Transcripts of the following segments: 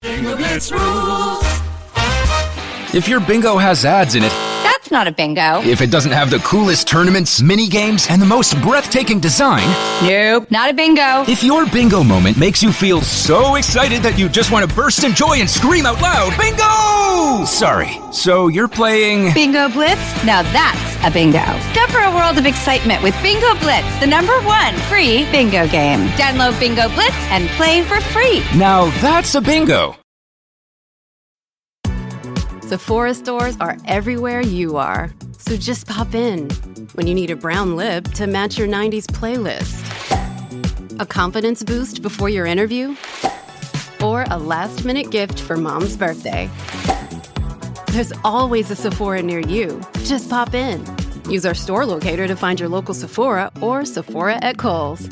Bingo Blitz rules. If your bingo has ads in it, That's not a bingo. if it doesn't have the coolest tournaments, mini games, and the most breathtaking design, Nope, not a bingo. if your bingo moment makes you feel so excited that you just want to burst in joy and scream out loud, bingo! Sorry, so you're playing... Bingo Blitz? Now that's a bingo. Discover a world of excitement with Bingo Blitz, the #1 free bingo game. Download Bingo Blitz and play for free. Now that's a bingo. Sephora stores are everywhere you are. So just pop in when you need a brown lip to match your 90s playlist. A confidence boost before your interview? Or a last-minute gift for mom's birthday. There's always a Sephora near you. Just pop in. Use our store locator to find your local Sephora or Sephora at Kohl's.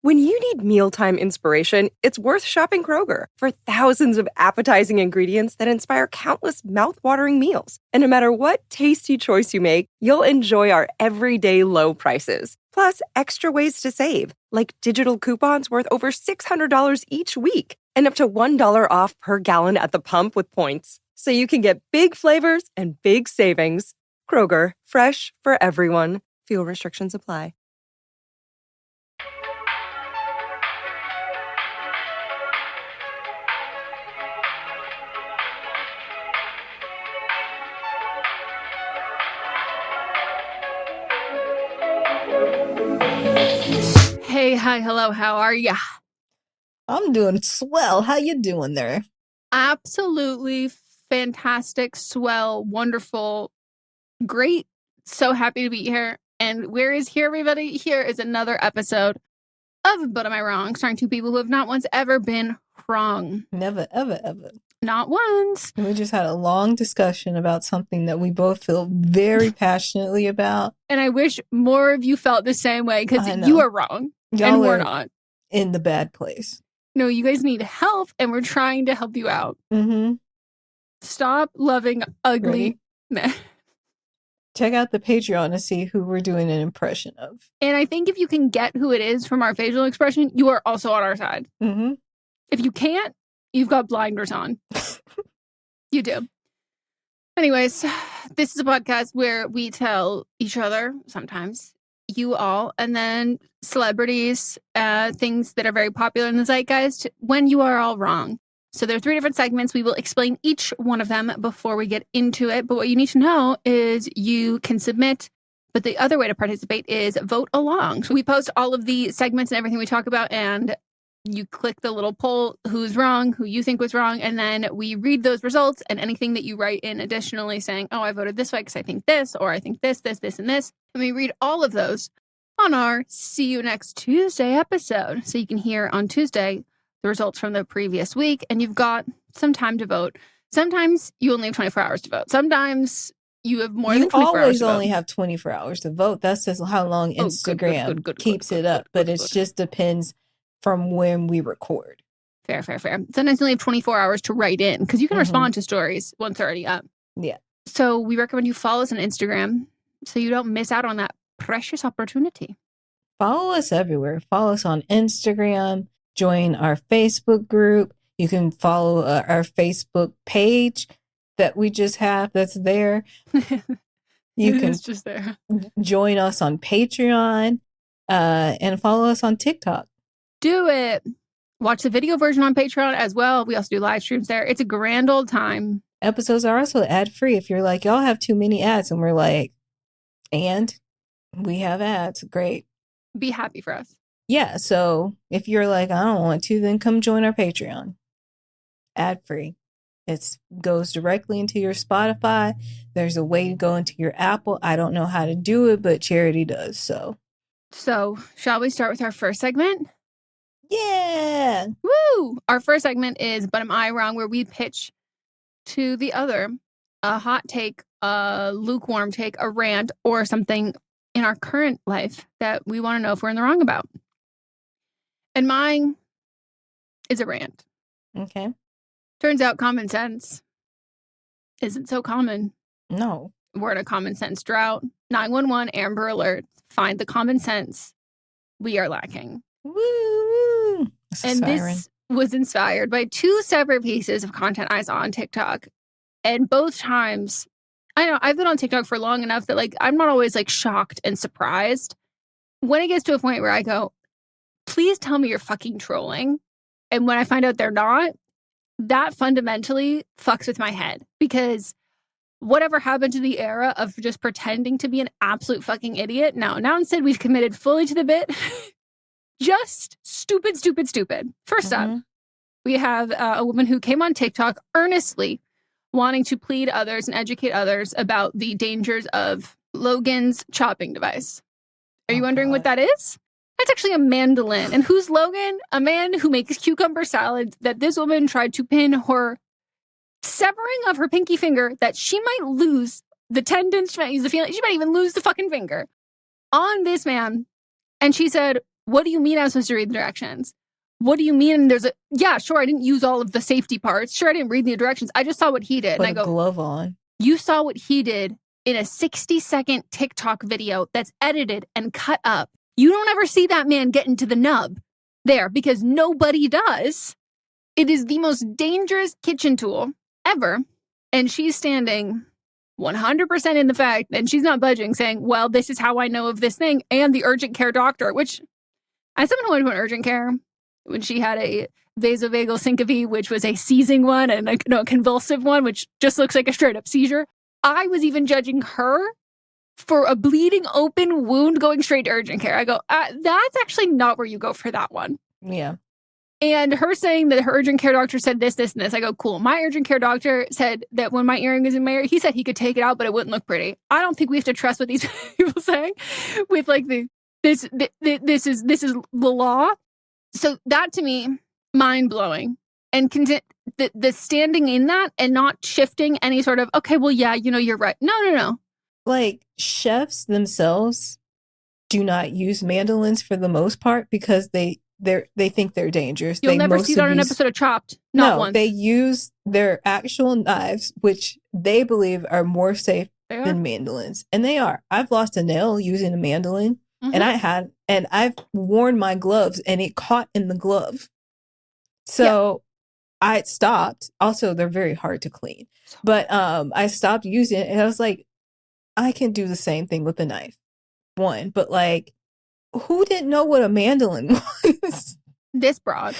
When you need mealtime inspiration, it's worth shopping Kroger for thousands of appetizing ingredients that inspire countless mouth-watering meals. And no matter what tasty choice you make, you'll enjoy our everyday low prices. Plus, extra ways to save, like digital coupons worth over $600 each week and up to $1 off per gallon at the pump with points. So you can get big flavors and big savings. Kroger, fresh for everyone. Fuel restrictions apply. Hey, hi, hello, how are ya? I'm doing swell. How you doing there? Absolutely fantastic, swell, wonderful, great. So happy to be here. And where is here, everybody? Here is another episode of But Am I Wrong? Starring two people who have not once ever been wrong. Never, ever, ever. Not once. We just had a long discussion about something that we both feel very passionately about. And I wish more of you felt the same way because I know. you are wrong. Y'all and we're are not. in the bad place. No, you guys need help and we're trying to help you out. Mm-hmm. Stop loving ugly Ready? men. Check out the Patreon to see who we're doing an impression of. And I think if you can get who it is from our facial expression, you are also on our side. Mm-hmm. If you can't, you've got blinders on. You do. Anyways, this is a podcast where we tell each other, sometimes, you all, and then celebrities, things that are very popular in the zeitgeist, when you are all wrong. So there are 3 different segments. We will explain each one of them before we get into it. But what you need to know is you can submit, but the other way to participate is vote along. So we post all of the segments and everything we talk about, and you click the little poll, who's wrong, who you think was wrong, and then we read those results and anything that you write in additionally saying, oh, I voted this way because I think this, or I think this, and this. And we read all of those on our See You Next Tuesday episode. So you can hear on Tuesday the results from the previous week, and you've got some time to vote. Sometimes you only have 24 hours to vote. Sometimes you have more than 24 hours to vote. You always only have 24 hours to vote. That's just how long Instagram keeps it up. But it just depends from when we record. Fair. Sometimes you only have 24 hours to write in because you can respond to stories once they're already up. Yeah. So we recommend you follow us on Instagram so you don't miss out on that precious opportunity. Follow us everywhere. Follow us on Instagram. Join our Facebook group. You can follow our Facebook page that we just have that's there. You can just there. Join us on Patreon and follow us on TikTok. Do it. Watch the video version on Patreon as well. We also do live streams there. It's a grand old time. Episodes are also ad-free. If you're like, y'all have too many ads, and we're like, and we have ads. Great. Be happy for us. Yeah. So if you're like, I don't want to, then come join our Patreon. Ad-free. It goes directly into your Spotify. There's a way to go into your Apple. I don't know how to do it, but Charity does. So shall we start with our first segment? Yeah. Woo! Our first segment is But Am I Wrong? Where we pitch to the other a hot take, a lukewarm take, a rant, or something in our current life that we want to know if we're in the wrong about. And mine is a rant. Okay. Turns out common sense isn't so common. No. We're in a common sense drought. 911, Amber Alert. Find the common sense we are lacking. Woo! And this was inspired by two separate pieces of content I saw on TikTok. And both times, I know I've been on TikTok for long enough that like I'm not always like shocked and surprised. When it gets to a point where I go, please tell me you're fucking trolling. And when I find out they're not, that fundamentally fucks with my head. Because whatever happened to the era of just pretending to be an absolute fucking idiot? Now instead we've committed fully to the bit. Just stupid. First up, we have a woman who came on TikTok earnestly wanting to plead others and educate others about the dangers of Logan's chopping device. Are you wondering what that is? That's actually a mandolin. And who's Logan? A man who makes cucumber salads that this woman tried to pin her severing of her pinky finger that she might lose the tendons, she might use the feeling, she might even lose the fucking finger on this man. And she said, what do you mean I'm supposed to read the directions? What do you mean there's a... Yeah, sure, I didn't use all of the safety parts. Sure, I didn't read the directions. I just saw what he did. Put and I a glove on. You saw what he did in a 60-second TikTok video that's edited and cut up. You don't ever see that man get into the nub there because nobody does. It is the most dangerous kitchen tool ever. And she's standing 100% in the fact, and she's not budging, saying, well, this is how I know of this thing and the urgent care doctor, which as someone who went to an urgent care when she had a vasovagal syncope, which was a seizing one, and a convulsive one, which just looks like a straight up seizure, I was even judging her for a bleeding open wound going straight to urgent care. I go, that's actually not where you go for that one. Yeah. And her saying that her urgent care doctor said this, and this. I go, cool. My urgent care doctor said that when my earring was in my ear, he said he could take it out, but it wouldn't look pretty. I don't think we have to trust what these people say with like this is the law. So that to me, mind blowing. And the standing in that and not shifting any sort of, okay, well, yeah, you're right. No. Like chefs themselves do not use mandolins for the most part because they think they're dangerous. You'll never see it on an episode of Chopped. Not once. They use their actual knives, which they believe are more safe than mandolins. And they are. I've lost a nail using a mandolin. And I've worn my gloves and it caught in the glove. So I stopped. Also, they're very hard to clean. But I stopped using it and I was like, I can do the same thing with a knife. One, but like, who didn't know what a mandolin was? This broad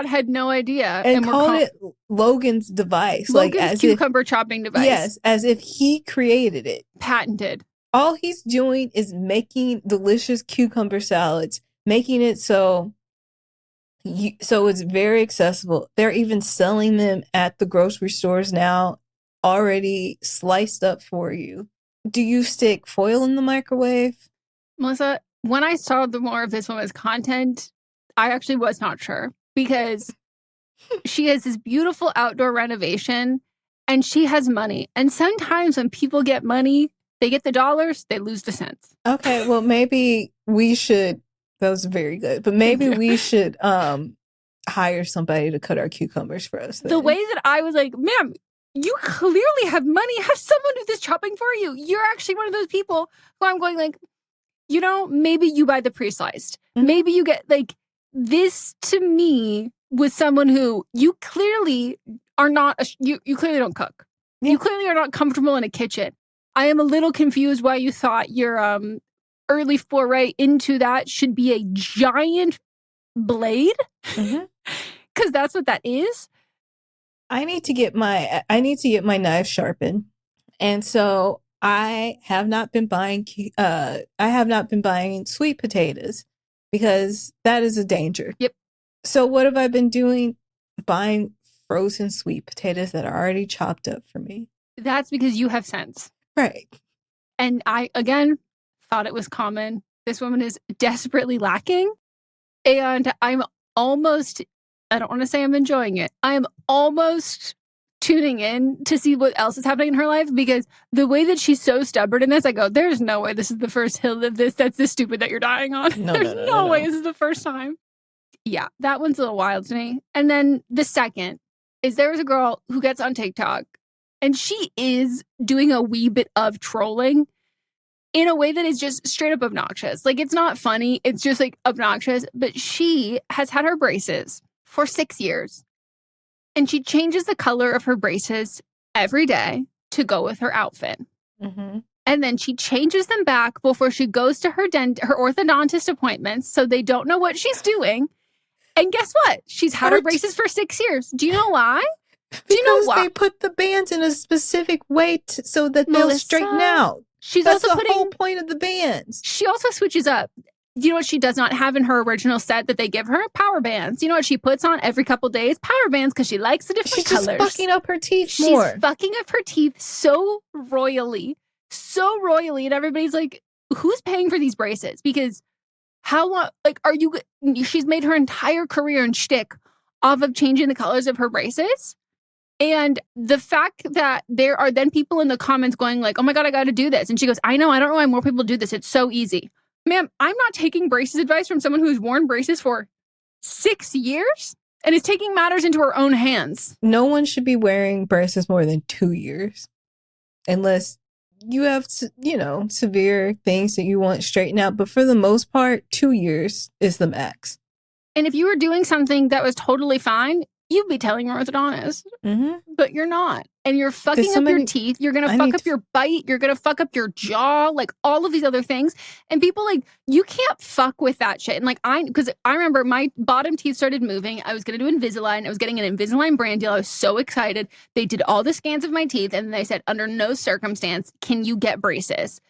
had no idea. And called it Logan's device. Logan's like as cucumber chopping device. Yes, as if he created it. Patented. All he's doing is making delicious cucumber salads, making it so it's very accessible. They're even selling them at the grocery stores now, already sliced up for you. Do you stick foil in the microwave? Melissa, when I saw the more of this woman's content, I actually was not sure because she has this beautiful outdoor renovation and she has money. And sometimes when people get money, they get the dollars, they lose the cents. Okay, well, maybe we should, that was very good, but maybe we should hire somebody to cut our cucumbers for us. Then. The way that I was like, ma'am, you clearly have money. Have someone do this chopping for you. You're actually one of those people who I'm going like, maybe you buy the pre-sliced. Mm-hmm. Maybe you get like this to me was someone who you clearly are not, you clearly don't cook. Yeah. You clearly are not comfortable in a kitchen. I am a little confused why you thought your early foray into that should be a giant blade. Because that's what that is. I need to get my knife sharpened. And so I have not been buying sweet potatoes because that is a danger. Yep. So what have I been doing? Buying frozen sweet potatoes that are already chopped up for me. That's because you have sense. Right. And I, again, thought it was common. This woman is desperately lacking. And I'm almost, I don't want to say I'm enjoying it. I'm almost tuning in to see what else is happening in her life because the way that she's so stubborn in this, I go, there's no way this is the first hill of this. That's this stupid that you're dying on. There's no way this is the first time. Yeah, that one's a little wild to me. And then the second is there was a girl who gets on TikTok and she is doing a wee bit of trolling in a way that is just straight up obnoxious. Like, it's not funny. It's just like obnoxious. But she has had her braces for 6 years. And she changes the color of her braces every day to go with her outfit. Mm-hmm. And then she changes them back before she goes to her orthodontist appointments, so they don't know what she's doing. And guess what? She's had her braces for 6 years. Do you know why? Because they put the bands in a specific way so that they'll straighten out. That's the whole point of the bands. She also switches up. You know what she does not have in her original set that they give her? Power bands. You know what she puts on every couple days? Power bands, because she likes the different colors. She's just fucking up her teeth more. She's fucking up her teeth so royally. So royally. And everybody's like, who's paying for these braces? Because how long, like, are you, she's made her entire career and shtick off of changing the colors of her braces. And the fact that there are then people in the comments going like, oh my God, I got to do this. And she goes, I don't know why more people do this. It's so easy. Ma'am, I'm not taking braces advice from someone who's worn braces for 6 years and is taking matters into her own hands. No one should be wearing braces more than 2 years. Unless you have, severe things that you want straightened out. But for the most part, 2 years is the max. And if you were doing something that was totally fine, you'd be telling your orthodontist. Mm-hmm. But you're not. And you're fucking up your teeth. You're going to fuck up your bite. You're going to fuck up your jaw. Like all of these other things. And people like, you can't fuck with that shit. And like, because I remember my bottom teeth started moving. I was going to do Invisalign. I was getting an Invisalign brand deal. I was so excited. They did all the scans of my teeth. And they said, under no circumstance can you get braces.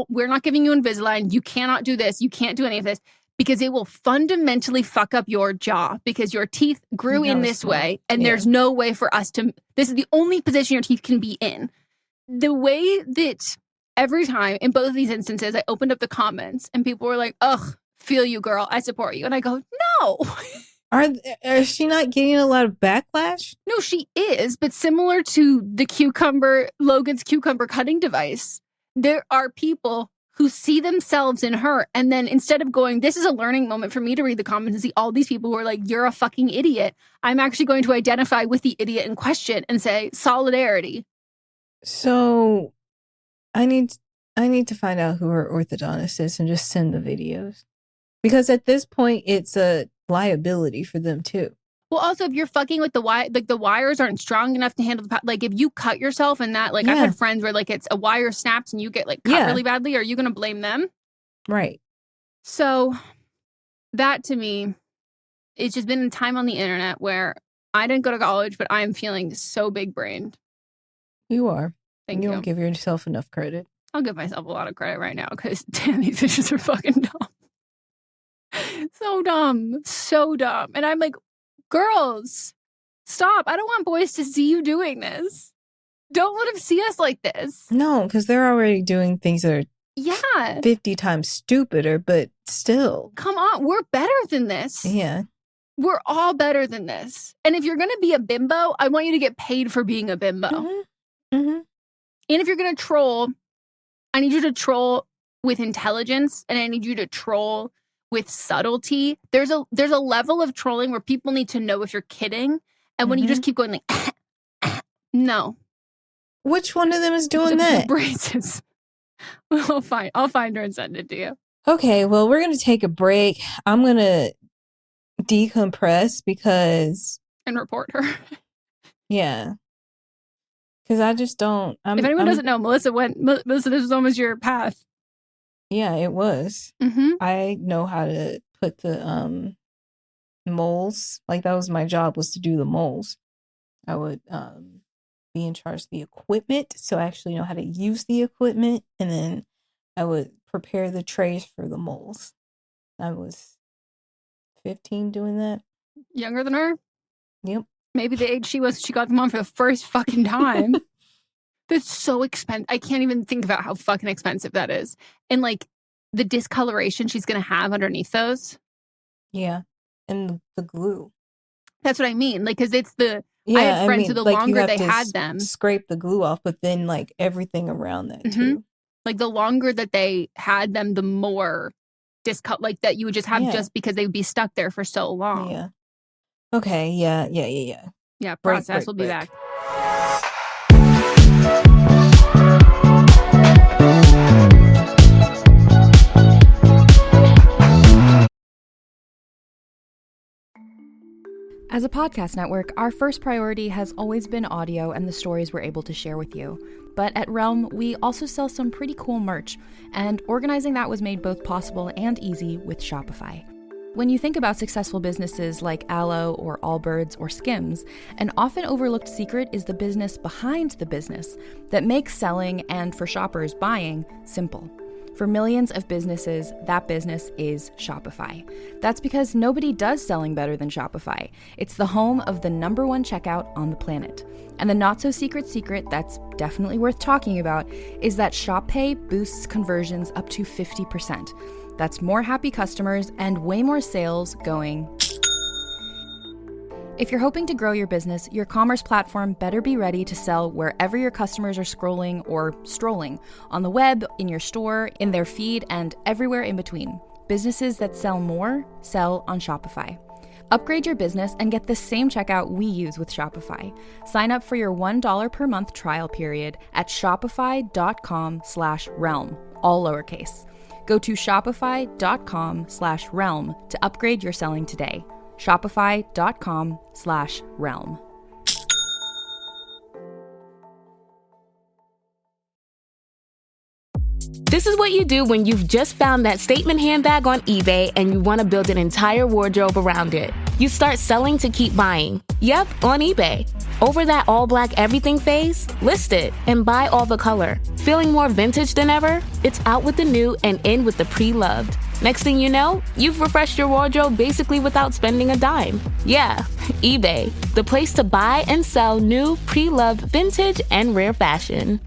We're not giving you Invisalign. You cannot do this. You can't do any of this. Because it will fundamentally fuck up your jaw because your teeth grew in this way and there's no way for us to, this is the only position your teeth can be in. The way that every time in both of these instances, I opened up the comments and people were like, ugh, feel you, girl. I support you. And I go, no. Is she not getting a lot of backlash? No, she is. But similar to Logan's cucumber cutting device, there are people who see themselves in her. And then instead of going, this is a learning moment for me to read the comments and see all these people who are like, you're a fucking idiot. I'm actually going to identify with the idiot in question and say solidarity. So I need to find out who her orthodontist is and just send the videos. Because at this point, it's a liability for them too. Well, also, if you're fucking with the wire, like the wires aren't strong enough to handle like if you cut yourself and that, like I've had friends where like it's a wire snaps and you get like cut really badly, are you going to blame them? Right. So that to me, it's just been a time on the internet where I didn't go to college, but I'm feeling so big brained. You are. Thank you. You don't give yourself enough credit. I'll give myself a lot of credit right now because damn, these issues are fucking dumb. So dumb. So dumb. And I'm like, girls, stop. I don't want boys to see you doing this. Don't let them see us like this. No, because they're already doing things that are 50 times stupider, but still. Come on. We're better than this. Yeah. We're all better than this. And if you're going to be a bimbo, I want you to get paid for being a bimbo. Mm-hmm. Mm-hmm. And if you're going to troll, I need you to troll with intelligence and I need you to troll with subtlety. There's a level of trolling where people need to know if you're kidding. And when you just keep going like, no. Which one of them is doing that? The braces. I'll find her and send it to you. Okay, well, we're going to take a break. I'm going to decompress because... And report her. Yeah. Because I just don't... if anyone doesn't know, Melisa, this was almost your path. Yeah, it was. Mm-hmm. I know how to put the moles. Like that was my job, was to do the moles. I would be in charge of the equipment, so I actually know how to use the equipment, and then I would prepare the trays for the moles. I was 15 doing that. Younger than her? Yep. Maybe the age she was, she got them on for the first fucking time. That's so expensive. I can't even think about how fucking expensive that is. And like the discoloration she's going to have underneath those. Yeah. And the glue. That's what I mean. Like, because it's I had friends who the like longer they had them. Scrape the glue off, but then like everything around that too. Like the longer that they had them, the more like that you would just have just because they would be stuck there for so long. Yeah. Okay. Yeah. Yeah. Process. We'll be back. As a podcast network, our first priority has always been audio and the stories we're able to share with you. But at Realm, we also sell some pretty cool merch, and organizing that was made both possible and easy with Shopify. When you think about successful businesses like Aloe or Allbirds or Skims, an often overlooked secret is the business behind the business that makes selling and, for shoppers, buying simple. For millions of businesses, that business is Shopify. That's because nobody does selling better than Shopify. It's the home of the #1 checkout on the planet. And the not-so-secret secret that's definitely worth talking about is that Shop Pay boosts conversions up to 50%. That's more happy customers and way more sales going. If you're hoping to grow your business, your commerce platform better be ready to sell wherever your customers are scrolling or strolling, on the web, in your store, in their feed, and everywhere in between. Businesses that sell more sell on Shopify. Upgrade your business and get the same checkout we use with Shopify. Sign up for your $1 per month trial period at shopify.com/realm, all lowercase. Go to shopify.com/realm to upgrade your selling today. Shopify.com/realm. This is what you do when you've just found that statement handbag on eBay and you want to build an entire wardrobe around it. You start selling to keep buying. Yep, on eBay. Over that all-black everything phase, list it and buy all the color. Feeling more vintage than ever? It's out with the new and in with the pre-loved. Next thing you know, you've refreshed your wardrobe basically without spending a dime. Yeah, eBay, the place to buy and sell new, pre-loved, vintage, and rare fashion.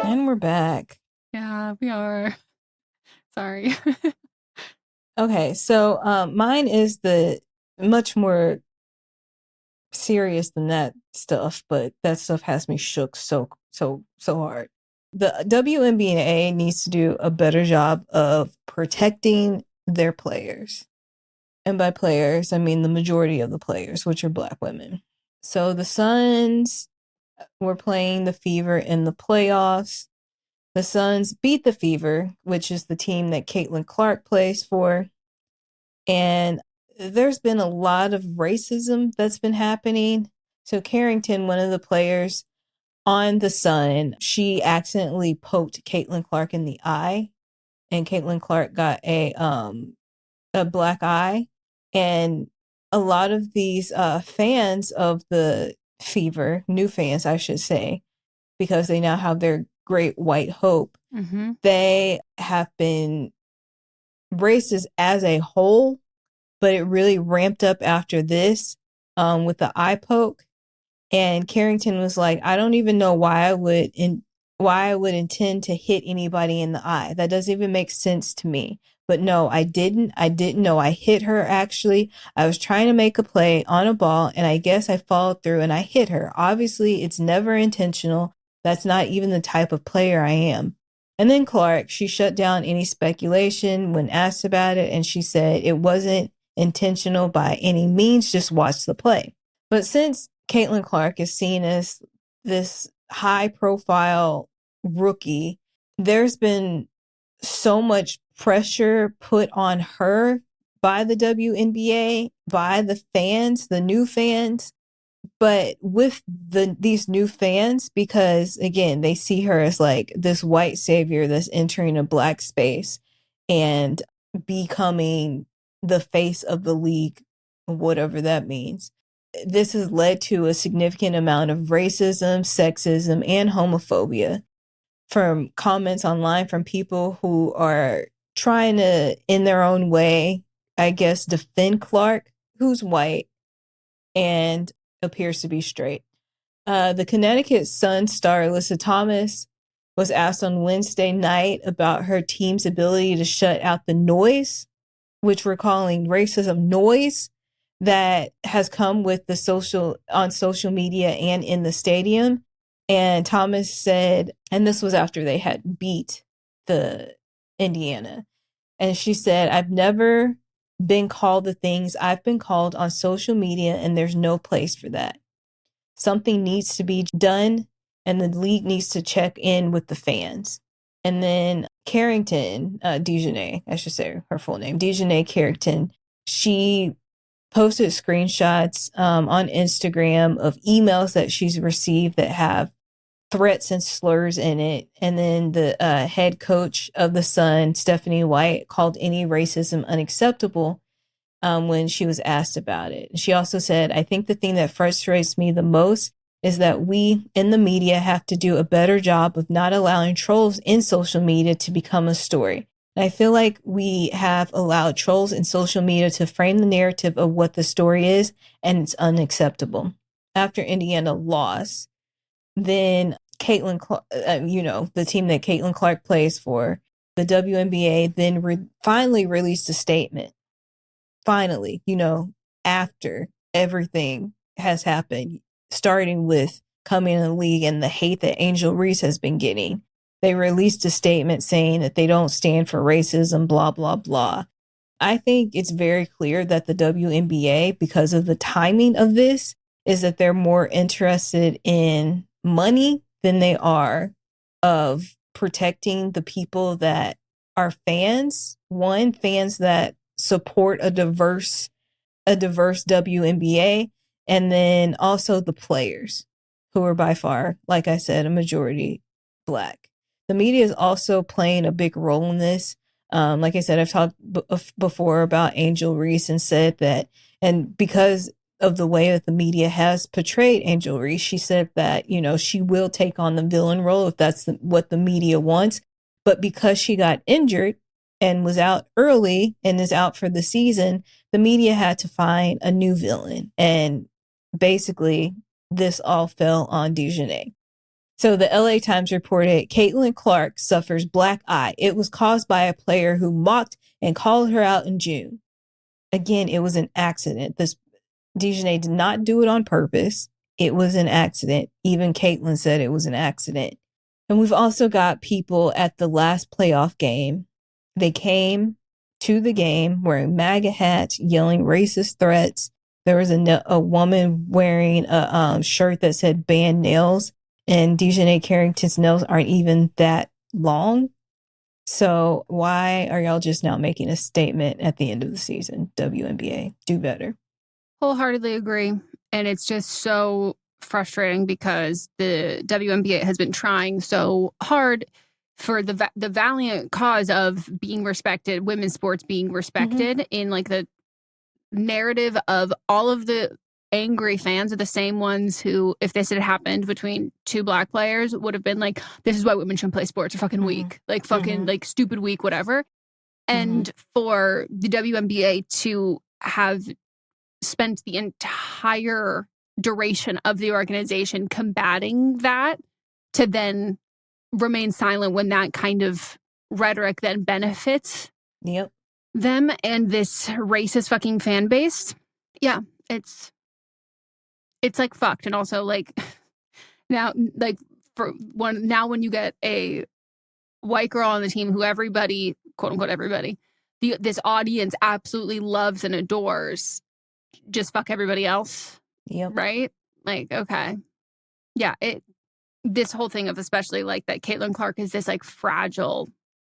And we're back. Yeah, we are. Sorry. Okay, so mine is the much more serious than that stuff, but that stuff has me shook so hard. The WNBA needs to do a better job of protecting their players. And by players, I mean the majority of the players, which are Black women. So the Suns were playing the Fever in the playoffs. The Suns beat the Fever, which is the team that Caitlin Clark plays for. And there's been a lot of racism that's been happening. So Carrington, one of the players on the Sun, she accidentally poked Caitlin Clark in the eye, and Caitlin Clark got a black eye. And a lot of these fans of the Fever, new fans, I should say, because they now have their great white hope, they have been racist as a whole, but it really ramped up after this with the eye poke. And Carrington was like, I don't even know why I would intend to hit anybody in the eye. That doesn't even make sense to me. But no, I didn't know. I hit her, actually. I was trying to make a play on a ball, and I guess I followed through and I hit her. Obviously, it's never intentional. That's not even the type of player I am. And then Clark, she shut down any speculation when asked about it, and she said it wasn't intentional by any means, just watch the play. But since Caitlin Clark is seen as this high-profile rookie, there's been so much pressure put on her by the WNBA, by the fans, the new fans. But with these new fans, because again, they see her as like this white savior that's entering a Black space and becoming the face of the league, whatever that means. This has led to a significant amount of racism, sexism, and homophobia from comments online from people who are trying to, in their own way, I guess, defend Clark, who's white and appears to be straight. The Connecticut Sun star Alyssa Thomas was asked on Wednesday night about her team's ability to shut out the noise, which we're calling racism noise, that has come with the social media and in the stadium. And Thomas said, and this was after they had beat the Indiana, and she said, I've never been called the things I've been called on social media, and there's no place for that. Something needs to be done, and the league needs to check in with the fans. And then Carrington, Dejanay, I should say her full name, Dejanay Carrington, she posted screenshots on Instagram of emails that she's received that have threats and slurs in it. And then the head coach of the Sun, Stephanie White, called any racism unacceptable when she was asked about it. She also said, I think the thing that frustrates me the most is that we in the media have to do a better job of not allowing trolls in social media to become a story. And I feel like we have allowed trolls in social media to frame the narrative of what the story is, and it's unacceptable. After Indiana lost, then Caitlin, the team that Caitlin Clark plays for, the WNBA, then finally released a statement. Finally, after everything has happened, starting with coming in the league and the hate that Angel Reese has been getting, they released a statement saying that they don't stand for racism, blah, blah, blah. I think it's very clear that the WNBA, because of the timing of this, is that they're more interested in money than they are of protecting the people that are fans. One, fans that support a diverse WNBA, and then also the players, who are by far, like I said, a majority Black. The media is also playing a big role in this. Like I said, I've talked before about Angel Reese and said that, and because of the way that the media has portrayed Angel Reese, she said that, she will take on the villain role if that's what the media wants. But because she got injured and was out early and is out for the season, the media had to find a new villain. And basically, this all fell on Dejanay. So the LA Times reported Caitlin Clark suffers black eye. It was caused by a player who mocked and called her out in June. Again, it was an accident. This Dejanay did not do it on purpose. It was an accident. Even Caitlin said it was an accident. And we've also got people at the last playoff game. They came to the game wearing MAGA hats, yelling racist threats. There was a woman wearing a shirt that said "ban nails," and Dejanay Carrington's nails aren't even that long. So why are y'all just now making a statement at the end of the season? WNBA, do better. Wholeheartedly agree. And it's just so frustrating because the WNBA has been trying so hard for the valiant cause of being respected, women's sports being respected, in like the narrative of all of the angry fans are the same ones who, if this had happened between two Black players, would have been like, this is why women shouldn't play sports, are fucking weak, like fucking like stupid weak, whatever. And for the WNBA to have spent the entire duration of the organization combating that, to then remain silent when that kind of rhetoric then benefits them and this racist fucking fan base. Yeah, it's like fucked. And also like now, like when you get a white girl on the team who everybody, quote unquote everybody, this audience absolutely loves and adores, just fuck everybody else. Right? Like, okay. Yeah, this whole thing of especially like that Caitlin Clark is this like fragile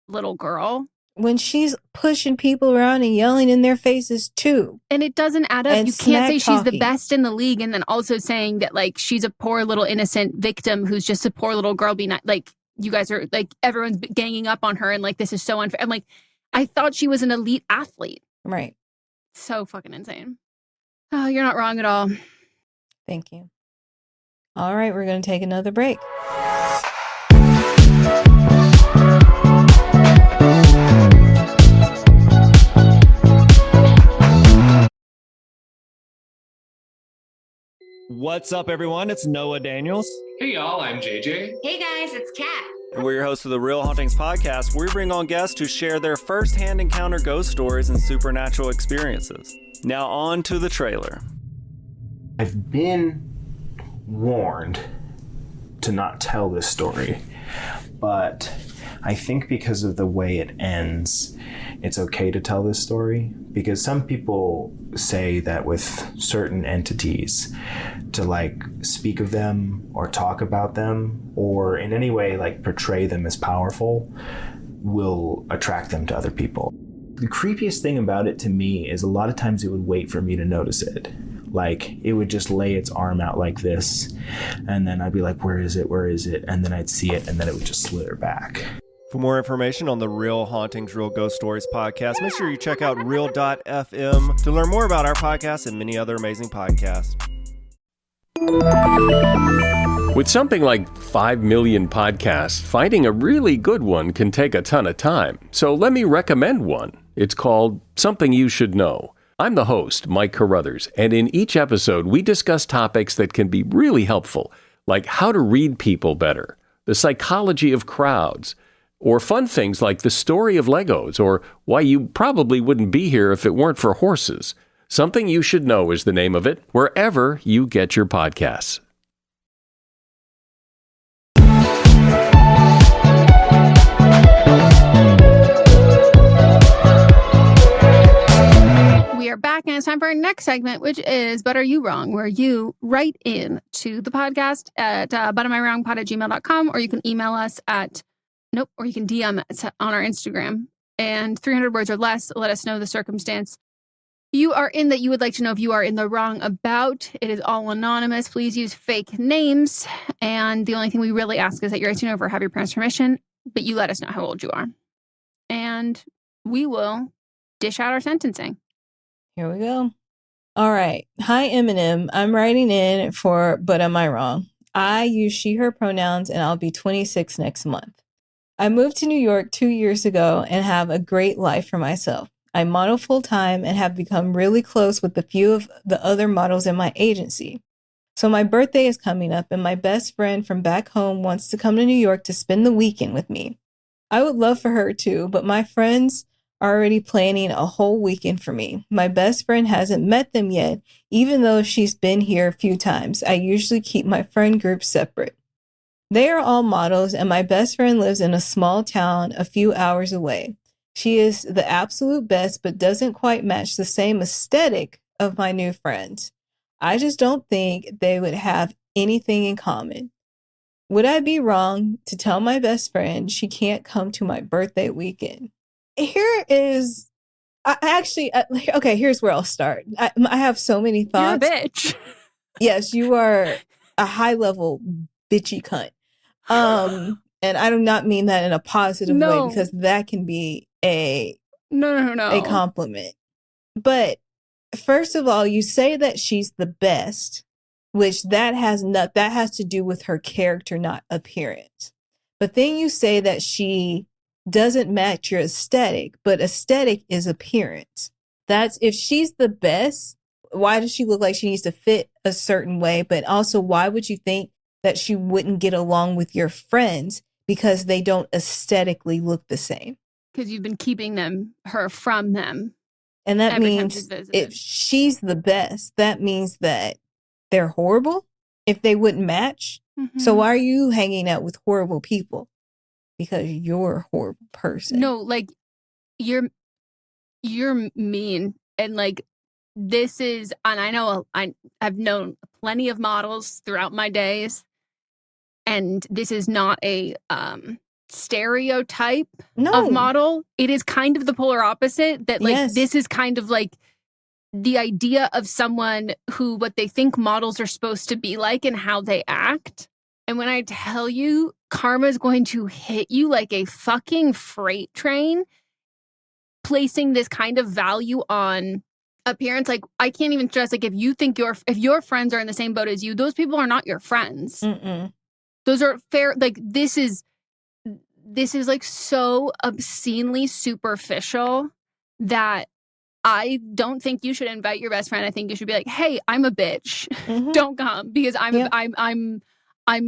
little girl. When she's pushing people around and yelling in their faces too. And it doesn't add up. You can't say she's the best in the league and then also saying that like she's a poor little innocent victim who's just a poor little girl being like, you guys are like, everyone's ganging up on her and like, this is so unfair. I'm like, I thought she was an elite athlete. Right. So fucking insane. Oh, you're not wrong at all. Thank you. All right, we're going to take another break. What's up, everyone? It's Noah Daniels. Hey, y'all. I'm JJ. Hey, guys. It's Kat. And we're your hosts of the Real Hauntings podcast, where we bring on guests who share their first-hand encounter ghost stories and supernatural experiences. Now on to the trailer. I've been warned to not tell this story, but I think because of the way it ends, it's okay to tell this story because some people say that with certain entities to like speak of them or talk about them or in any way like portray them as powerful will attract them to other people. The creepiest thing about it to me is a lot of times it would wait for me to notice it. Like it would just lay its arm out like this, and then I'd be like, where is it? Where is it? And then I'd see it, and then it would just slither back. For more information on the Real Hauntings, Real Ghost Stories podcast, make sure you check out real.fm to learn more about our podcast and many other amazing podcasts. With something like 5 million podcasts, finding a really good one can take a ton of time. So let me recommend one. It's called Something You Should Know. I'm the host, Mike Carruthers, and in each episode, we discuss topics that can be really helpful, like how to read people better, the psychology of crowds, or fun things like the story of Legos, or why you probably wouldn't be here if it weren't for horses. Something You Should Know is the name of it, wherever you get your podcasts. We are back, and it's time for our next segment, which is But Are You Wrong?, where you write in to the podcast at butamiwrongpod@gmail.com, or you can email us at, or you can DM us on our Instagram. And 300 words or less, let us know the circumstance you are in that you would like to know if you are in the wrong about. It is all anonymous. Please use fake names. And the only thing we really ask is that you're 18 over, have your parents' permission, but you let us know how old you are. And we will dish out our sentencing. Here we go. All right. Hi, Eminem. I'm writing in for But Am I Wrong? I use she, her pronouns, and I'll be 26 next month. I moved to New York 2 years ago and have a great life for myself. I model full-time and have become really close with a few of the other models in my agency. So my birthday is coming up, and my best friend from back home wants to come to New York to spend the weekend with me. I would love for her to, but my friends are already planning a whole weekend for me. My best friend hasn't met them yet, even though she's been here a few times. I usually keep my friend group separate. They are all models, and my best friend lives in a small town a few hours away. She is the absolute best, but doesn't quite match the same aesthetic of my new friends. I just don't think they would have anything in common. Would I be wrong to tell my best friend she can't come to my birthday weekend? Here is, okay, here's where I'll start. I have so many thoughts. You're a bitch. Yes, you are a high-level bitchy cunt. And I do not mean that in a positive way, because that can be a compliment. But first of all, you say that she's the best, which that has to do with her character, not appearance. But then you say that she doesn't match your aesthetic, but aesthetic is appearance. That's, if she's the best, why does she look like she needs to fit a certain way? But also, why would you think that she wouldn't get along with your friends because they don't aesthetically look the same? Because you've been keeping her from them. And that means if she's the best, that means that they're horrible if they wouldn't match. Mm-hmm. So why are you hanging out with horrible people? Because you're a horrible person. No, like you're mean. And like, this is, and I know I've known plenty of models throughout my days. And this is not a stereotype of model. It is kind of the polar opposite, that like, this is kind of like the idea of someone who, what they think models are supposed to be like and how they act. And when I tell you, karma is going to hit you like a fucking freight train, placing this kind of value on appearance. Like, I can't even stress, like, if your friends are in the same boat as you, those people are not your friends. Mm-mm. Those are fair. Like, this is like so obscenely superficial that I don't think you should invite your best friend. I think you should be like, hey, I'm a bitch. Mm-hmm. Don't come, because I'm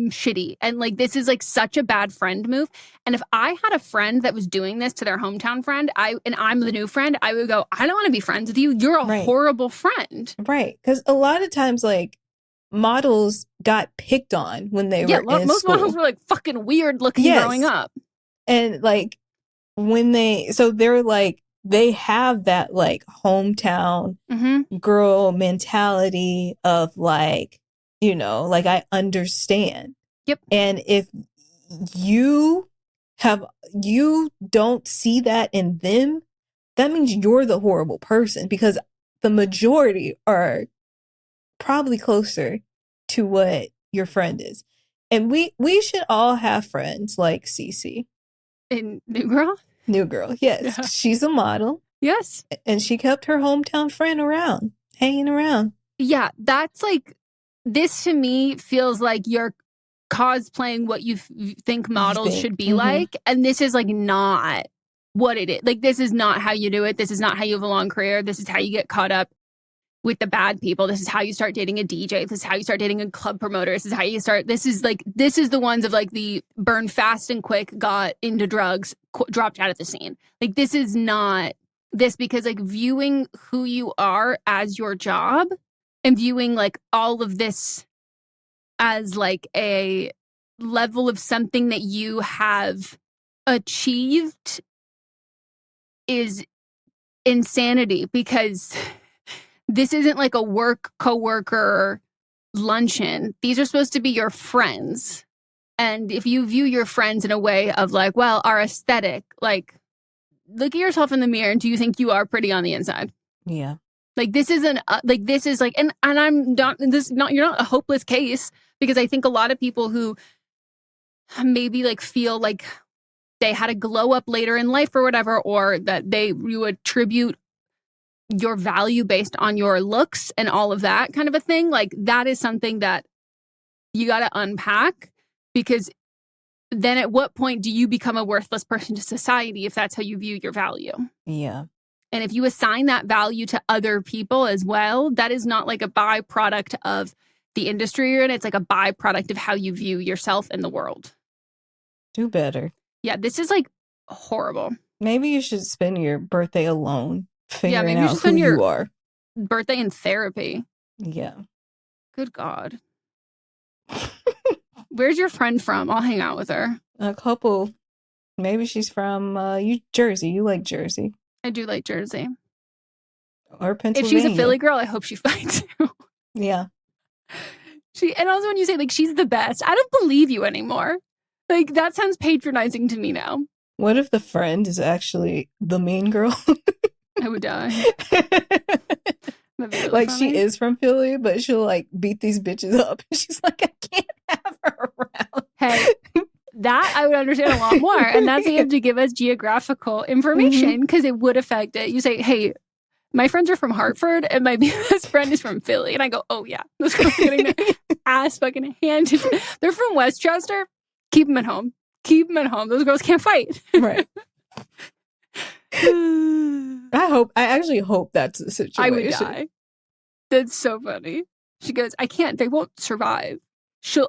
shitty. And like, this is like such a bad friend move. And if I had a friend that was doing this to their hometown friend, and I'm the new friend, I would go, I don't want to be friends with you. You're a horrible friend. Right. Because a lot of times, like, models got picked on when they were in most school. Models were like fucking weird looking growing up. And like, they're like they have that like hometown girl mentality of like, you know, like I understand. Yep. And if you don't see that in them, that means you're the horrible person, because the majority are probably closer to what your friend is. And we should all have friends like Cece. In New Girl? New Girl, yes. Yeah. She's a model. Yes. And she kept her hometown friend around, hanging around. Yeah, that's like, this to me feels like you're cosplaying what you think models should be like. And this is like not what it is. Like, this is not how you do it. This is not how you have a long career. This is how you get caught up with the bad people. This is how you start dating a DJ. This is how you start dating a club promoter. This is how you start. This is the ones of like the burn fast and quick, got into drugs, dropped out of the scene. Like, this is not this, because like viewing who you are as your job and viewing like all of this as like a level of something that you have achieved is insanity, because this isn't like a coworker luncheon. These are supposed to be your friends. And if you view your friends in a way of like, well, our aesthetic, like, look at yourself in the mirror and do you think you are pretty on the inside? Yeah. Like, this isn't like, this is like, and I'm not, you're not a hopeless case, because I think a lot of people who maybe like feel like they had a glow up later in life or whatever, or that you attribute your value based on your looks and all of that kind of a thing. Like, that is something that you got to unpack, because then at what point do you become a worthless person to society if that's how you view your value? Yeah. And if you assign that value to other people as well, that is not like a byproduct of the industry you're in. It's like a byproduct of how you view yourself and the world. Do better. Yeah, this is like horrible. Maybe you should spend your birthday alone figuring maybe you out should spend who your you are. birthday in therapy. Yeah. Good God. Where's your friend from? I'll hang out with her. A couple. Maybe she's from Jersey. You like Jersey. I do like Jersey. Or Pennsylvania. If she's a Philly girl, I hope she fights you. Yeah. And also when you say like she's the best, I don't believe you anymore. Like, that sounds patronizing to me now. What if the friend is actually the mean girl? I would die. Really like, funny. she is from Philly, but she'll like beat these bitches up. And she's like, I can't have her around. Hey, that I would understand a lot more. And that's why you have to give us geographical information, because it would affect it. You say, hey, my friends are from Hartford and my best friend is from Philly. And I go, oh yeah, those girls are getting their ass fucking handed. They're from Westchester. Keep them at home. Keep them at home. Those girls can't fight. Right. I actually hope that's the situation. I would die. That's so funny. She goes, I can't. They won't survive. She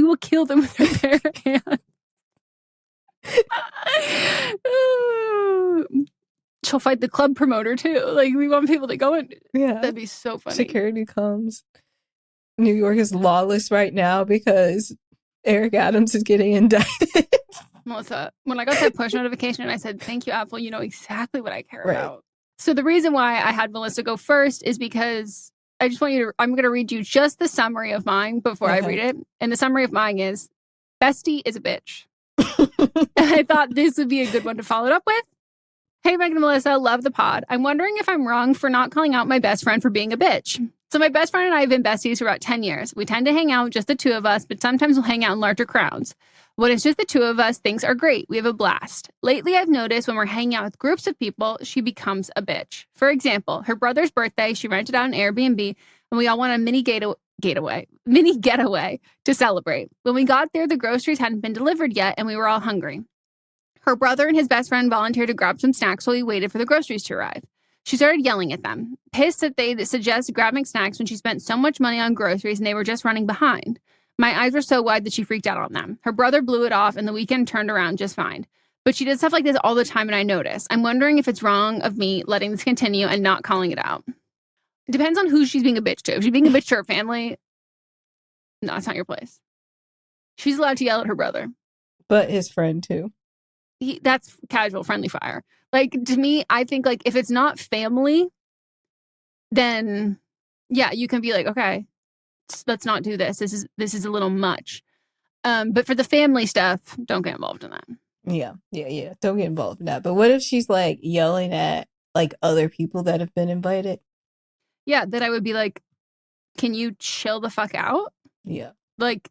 will kill them with her bare hands. She'll fight the club promoter too. Like, we want people to go in. Yeah. That'd be so funny. Security comes. New York is lawless right now because Eric Adams is getting indicted. Melissa, when I got that push notification, I said, thank you, Apple. You know exactly what I care about. So the reason why I had Melissa go first is because I just want you to, I'm going to read you just the summary of mine before I read it. And the summary of mine is, Bestie is a bitch. And I thought this would be a good one to follow it up with. Hey, Meghan and Melissa, love the pod. I'm wondering if I'm wrong for not calling out my best friend for being a bitch. So my best friend and I have been besties for about 10 years. We tend to hang out, just the two of us, but sometimes we'll hang out in larger crowds. When it's just the two of us, things are great. We have a blast. Lately, I've noticed when we're hanging out with groups of people, she becomes a bitch. For example, her brother's birthday, she rented out an Airbnb, and we all went on a mini getaway to celebrate. When we got there, the groceries hadn't been delivered yet, and we were all hungry. Her brother and his best friend volunteered to grab some snacks while we waited for the groceries to arrive. She started yelling at them, pissed that they suggested grabbing snacks when she spent so much money on groceries and they were just running behind. My eyes were so wide that she freaked out on them. Her brother blew it off and the weekend turned around just fine. But she does stuff like this all the time and I notice. I'm wondering if it's wrong of me letting this continue and not calling it out. It depends on who she's being a bitch to. If she's being a bitch to her family, no, it's not your place. She's allowed to yell at her brother. But his friend too. That's casual friendly fire. Like, to me, I think, like, if it's not family, then, yeah, you can be like, okay, let's not do this. This is a little much. But for the family stuff, don't get involved in that. Yeah. Don't get involved in that. But what if she's like yelling at like other people that have been invited? Yeah, then I would be like, can you chill the fuck out? Yeah. Like,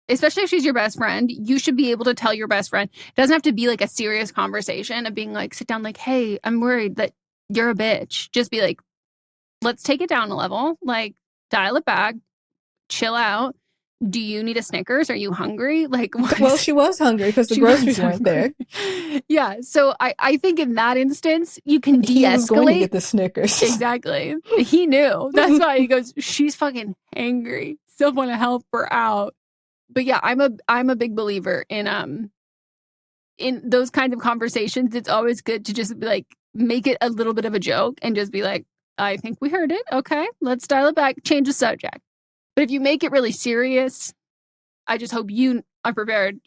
especially if she's your best friend, you should be able to tell your best friend. It doesn't have to be like a serious conversation of being like, sit down, like, hey, I'm worried that you're a bitch. Just be like, let's take it down a level, like, dial it back, chill out. Do you need a Snickers? Are you hungry? Like, well, she was hungry because the groceries weren't there. Yeah, so I think in that instance, you can de-escalate. He was going to get the Snickers. Exactly. He knew. That's why he goes, she's fucking angry. Still want to help her out. But yeah, I'm a big believer in those kinds of conversations. It's always good to just be like, make it a little bit of a joke and just be like, I think we heard it. Okay, let's dial it back, change the subject. But if you make it really serious, I just hope you are prepared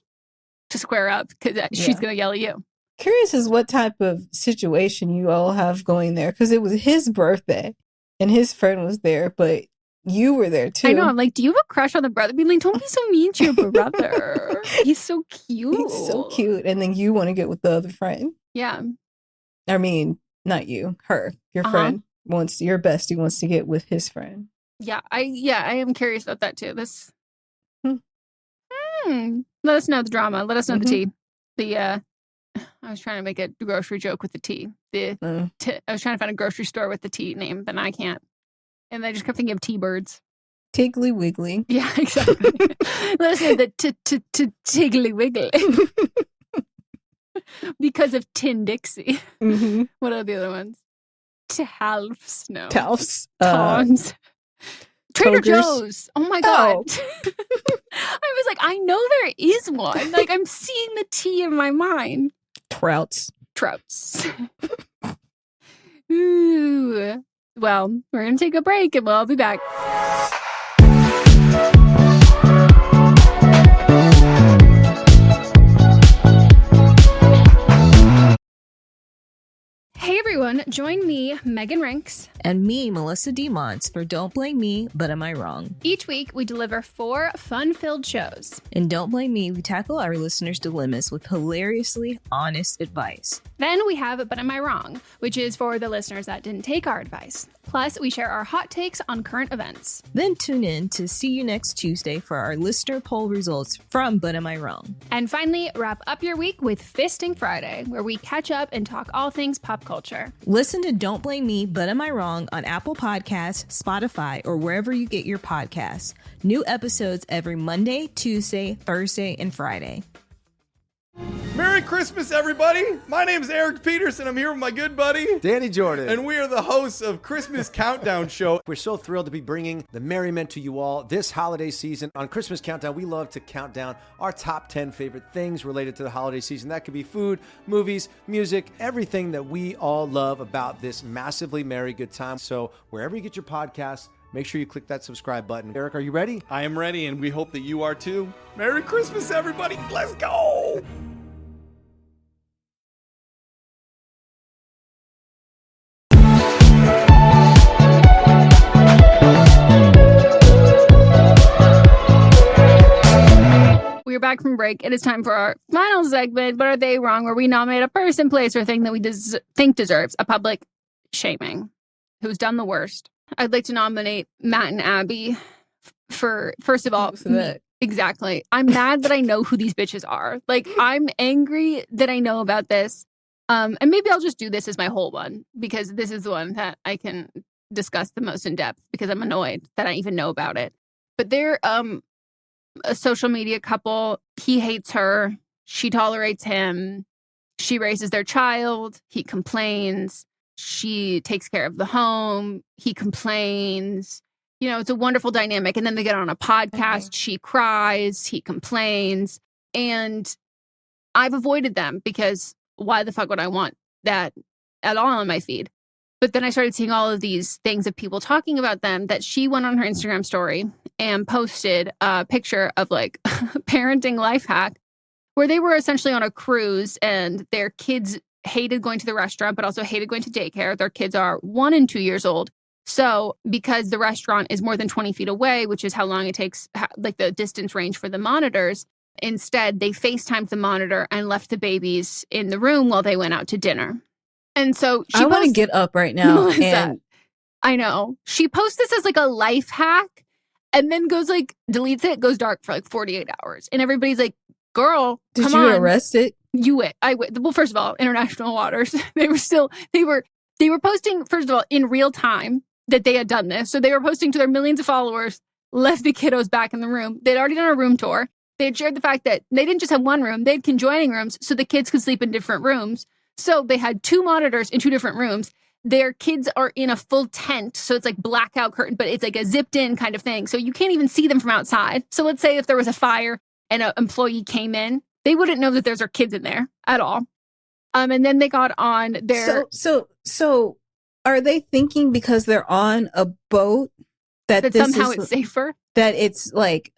to square up because she's going to yell at you. Curious as what type of situation you all have going there, because it was his birthday and his friend was there, but you were there too. I know. I'm like, do you have a crush on the brother? Be like, don't be so mean to your brother. He's so cute. He's so cute. And then you want to get with the other friend. Yeah. I mean, not you, her. Your friend wants, your bestie wants to get with his friend. Yeah, I am curious about that too. This let us know the drama. Let us know the tea. I was trying to make a grocery joke with the tea. I was trying to find a grocery store with the tea name, but I can't. And I just kept thinking of T-birds. Tiggly Wiggly. Yeah, exactly. Let us know the Tiggly Wiggly. Because of Tin Dixie. What are the other ones? Talfs. No. Talfs. Tongs. Trader Togers. Joe's. Oh my God. I was like, I know there is one. Like, I'm seeing the T in my mind. Trouts. Ooh. Well, we're going to take a break and we'll be back. Hey everyone, join me, Megan Rinks. And me, Melissa DeMonts, for Don't Blame Me, But Am I Wrong? Each week, we deliver 4 fun-filled shows. In Don't Blame Me, we tackle our listeners' dilemmas with hilariously honest advice. Then we have But Am I Wrong, which is for the listeners that didn't take our advice. Plus, we share our hot takes on current events. Then tune in to see you next Tuesday for our listener poll results from But Am I Wrong? And finally, wrap up your week with Fisting Friday, where we catch up and talk all things pop culture. Listen to Don't Blame Me, But Am I Wrong on Apple Podcasts, Spotify, or wherever you get your podcasts. New episodes every Monday, Tuesday, Thursday, and Friday. Merry Christmas, everybody! My name's Eric Peterson. I'm here with my good buddy, Danny Jordan. And we are the hosts of Christmas Countdown Show. We're so thrilled to be bringing the merriment to you all this holiday season. On Christmas Countdown, we love to count down our top 10 favorite things related to the holiday season. That could be food, movies, music, everything that we all love about this massively merry good time. So wherever you get your podcasts, make sure you click that subscribe button. Eric, are you ready? I am ready, and we hope that you are too. Merry Christmas, everybody! Let's go! We're back from break. It is time for our final segment, What Are They Wrong?, where we nominate a person, place, or thing that we think deserves a public shaming. Who's done the worst? I'd like to nominate Matt and Abby for, first of all, exactly. I'm mad that I know who these bitches are. Like, I'm angry that I know about this. And maybe I'll just do this as my whole one, because this is the one that I can discuss the most in depth, because I'm annoyed that I even know about it. But they're a social media couple. He hates her. She tolerates him. She raises their child. He complains. She takes care of the home. He complains. You know, it's a wonderful dynamic. And then they get on a podcast. Okay. She cries. He complains. And I've avoided them because why the fuck would I want that at all on my feed? But then I started seeing all of these things of people talking about them, that she went on her Instagram story and posted a picture of like parenting life hack where they were essentially on a cruise and their kids hated going to the restaurant, but also hated going to daycare. Their kids are 1 and 2 years old. So because the restaurant is more than 20 feet away, which is how long it takes, like the distance range for the monitors, instead they FaceTimed the monitor and left the babies in the room while they went out to dinner. And so I want to get up right now. Melissa, And I know. She posts this as like a life hack and then goes like, deletes it, goes dark for like 48 hours. And everybody's like, girl, did come you on. arrest it? You wit. I wit. Well, first of all, international waters. They were posting, first of all, in real time that they had done this. So they were posting to their millions of followers, left the kiddos back in the room. They'd already done a room tour. They had shared the fact that they didn't just have one room, they had conjoining rooms so the kids could sleep in different rooms. So they had 2 monitors in 2 different rooms. Their kids are in a full tent. So it's like blackout curtain, but it's like a zipped in kind of thing. So you can't even see them from outside. So let's say if there was a fire and an employee came in, they wouldn't know that there's our kids in there at all. And then they got on their... So are they thinking because they're on a boat that somehow it's safer? That it's like